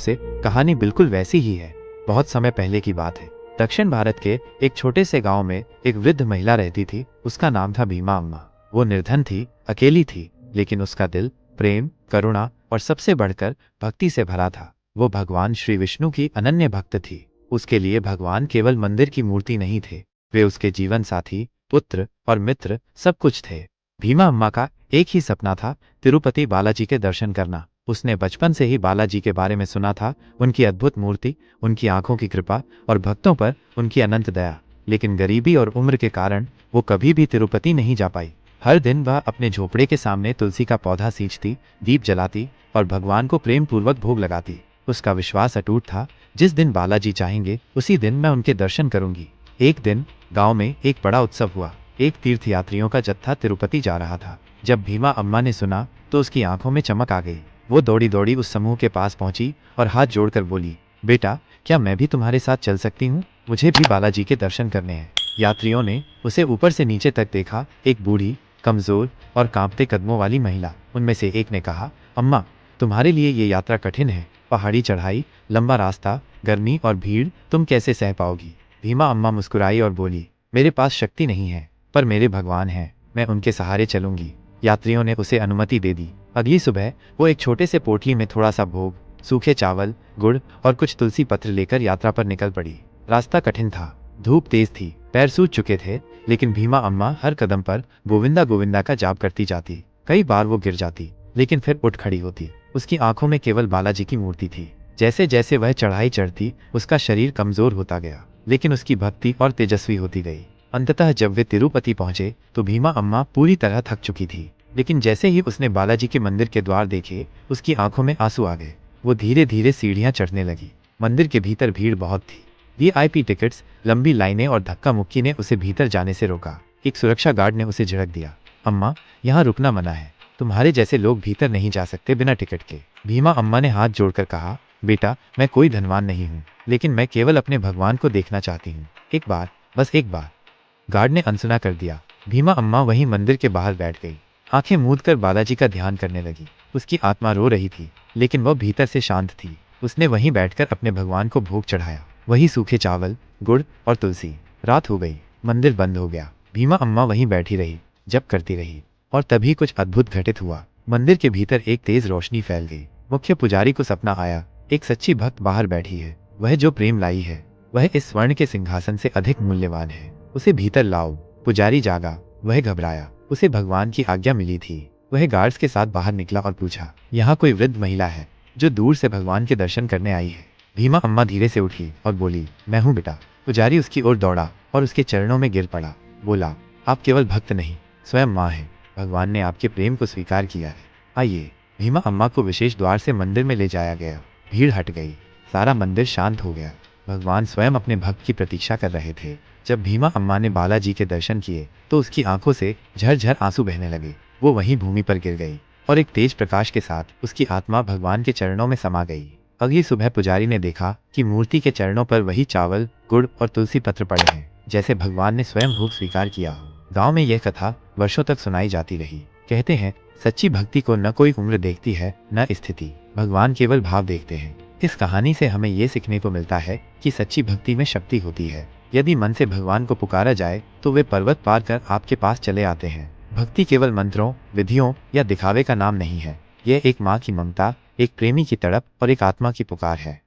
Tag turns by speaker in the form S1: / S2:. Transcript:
S1: से कहानी बिल्कुल वैसी ही है। बहुत समय पहले की बात है। दक्षिण भारत के एक छोटे से गांव में एक वृद्ध महिला रहती थी। उसका नाम था भीमा अम्मा। वो निर्धन थी, अकेली थी, लेकिन उसका दिल प्रेम, करुणा और सबसे बढ़कर भक्ति से भरा था। वो भगवान श्री विष्णु की अनन्य भक्त थी। उसके लिए भगवान केवल मंदिर की मूर्ति नहीं थे, वे उसके जीवन साथी, पुत्र और मित्र सब कुछ थे। भीमा अम्मा का एक ही सपना था, तिरुपति बालाजी के दर्शन करना। उसने बचपन से ही बालाजी के बारे में सुना था, उनकी अद्भुत मूर्ति, उनकी आंखों की कृपा और भक्तों पर उनकी अनंत दया। लेकिन गरीबी और उम्र के कारण वो कभी भी तिरुपति नहीं जा पाई। हर दिन वह अपने झोपड़े के सामने तुलसी का पौधा सींचती, दीप जलाती और भगवान को प्रेम पूर्वक भोग लगाती। उसका विश्वास अटूट था, जिस दिन बालाजी चाहेंगे उसी दिन मैं उनके दर्शन करूंगी। एक दिन गांव में एक बड़ा उत्सव हुआ। एक तीर्थयात्रियों का जत्था तिरुपति जा रहा था। जब भीमा अम्मा ने सुना तो उसकी आंखों में चमक आ गई। वो दौड़ी दौड़ी उस समूह के पास पहुंची और हाथ जोड़कर बोली, बेटा, क्या मैं भी तुम्हारे साथ चल सकती हूँ? मुझे भी बालाजी के दर्शन करने हैं। यात्रियों ने उसे ऊपर से नीचे तक देखा। एक बूढ़ी, कमजोर और कांपते कदमों वाली महिला। उनमें से एक ने कहा, अम्मा, तुम्हारे लिए ये यात्रा कठिन है। पहाड़ी चढ़ाई, लंबा रास्ता, गर्मी और भीड़, तुम कैसे सह पाओगी? भीमा अम्मा मुस्कुराई और बोली, मेरे पास शक्ति नहीं है, पर मेरे भगवान हैं, मैं उनके सहारे चलूंगी। यात्रियों ने उसे अनुमति दे दी। अगली सुबह वो एक छोटे से पोटली में थोड़ा सा भोग, सूखे चावल, गुड़ और कुछ तुलसी पत्र लेकर यात्रा पर निकल पड़ी। रास्ता कठिन था, धूप तेज थी, पैर सूज चुके थे, लेकिन भीमा अम्मा हर कदम पर गोविंदा गोविंदा का जाप करती जाती। कई बार वो गिर जाती, लेकिन फिर उठ खड़ी होती। उसकी आंखों में केवल बालाजी की मूर्ति थी। जैसे जैसे वह चढ़ाई चढ़ती, उसका शरीर कमजोर होता गया, लेकिन उसकी भक्ति और तेजस्वी होती गई। अंततः जब वे तिरुपति पहुंचे तो भीमा अम्मा पूरी तरह थक चुकी थी, लेकिन जैसे ही उसने बालाजी के मंदिर के द्वार देखे, उसकी आंखों में आंसू आ गए। वो धीरे धीरे सीढ़ियां चढ़ने लगी। मंदिर के भीतर भीड़ बहुत थी। वीआईपी टिकट्स, लंबी लाइनें और धक्का मुक्की ने उसे भीतर जाने से रोका। एक सुरक्षा गार्ड ने उसे झिड़क दिया, अम्मा, यहाँ रुकना मना है, तुम्हारे जैसे लोग भीतर नहीं जा सकते बिना टिकट के। भीमा अम्मा ने हाथ जोड़कर कहा, बेटा, मैं कोई धनवान नहीं हूँ, लेकिन मैं केवल अपने भगवान को देखना चाहती हूँ। एक बार, बस एक बार। गार्ड ने अनसुना कर दिया। भीमा अम्मा वहीं मंदिर के बाहर बैठ गई, आंखें मूंदकर बालाजी का ध्यान करने लगी। उसकी आत्मा रो रही थी, लेकिन वह भीतर से शांत थी। उसने वहीं बैठकर अपने भगवान को भोग चढ़ाया, वही सूखे चावल, गुड़ और तुलसी। रात हो गई, मंदिर बंद हो गया। भीमा अम्मा वहीं बैठी रही, जप करती रही। और तभी कुछ अद्भुत घटित हुआ। मंदिर के भीतर एक तेज रोशनी फैल गई। मुख्य पुजारी को सपना आया, एक सच्ची भक्त बाहर बैठी है, वह जो प्रेम लाई है, वह इस स्वर्ण के सिंहासन से अधिक मूल्यवान है, उसे भीतर लाओ। पुजारी जागा, वह घबराया, उसे भगवान की आज्ञा मिली थी। वह गार्ड्स के साथ बाहर निकला और पूछा, यहाँ कोई वृद्ध महिला है जो दूर से भगवान के दर्शन करने आई है? भीमा अम्मा धीरे से उठी और बोली, मैं हूँ बेटा। पुजारी उसकी ओर दौड़ा और उसके चरणों में गिर पड़ा। बोला, आप केवल भक्त नहीं, स्वयं माँ है। भगवान ने आपके प्रेम को स्वीकार किया है, आइए। भीमा अम्मा को विशेष द्वार से मंदिर में ले जाया गया। भीड़ हट गई, सारा मंदिर शांत हो गया। भगवान स्वयं अपने भक्त की प्रतीक्षा कर रहे थे। जब भीमा अम्मा ने बालाजी के दर्शन किए तो उसकी आंखों से झरझर आंसू बहने लगे। वो वहीं भूमि पर गिर गई और एक तेज प्रकाश के साथ उसकी आत्मा भगवान के चरणों में समा गई। अगली सुबह पुजारी ने देखा कि मूर्ति के चरणों पर वही चावल, गुड़ और तुलसी पत्र पड़े हैं, जैसे भगवान ने स्वयं भोग स्वीकार किया। गांव में यह कथा वर्षों तक सुनाई जाती रही। कहते हैं, सच्ची भक्ति को न कोई उम्र देखती है, न स्थिति, भगवान केवल भाव देखते हैं। इस कहानी से हमें ये सीखने को मिलता है कि सच्ची भक्ति में शक्ति होती है। यदि मन से भगवान को पुकारा जाए तो वे पर्वत पार कर आपके पास चले आते हैं। भक्ति केवल मंत्रों, विधियों या दिखावे का नाम नहीं है, यह एक माँ की ममता, एक प्रेमी की तड़प और एक आत्मा की पुकार है।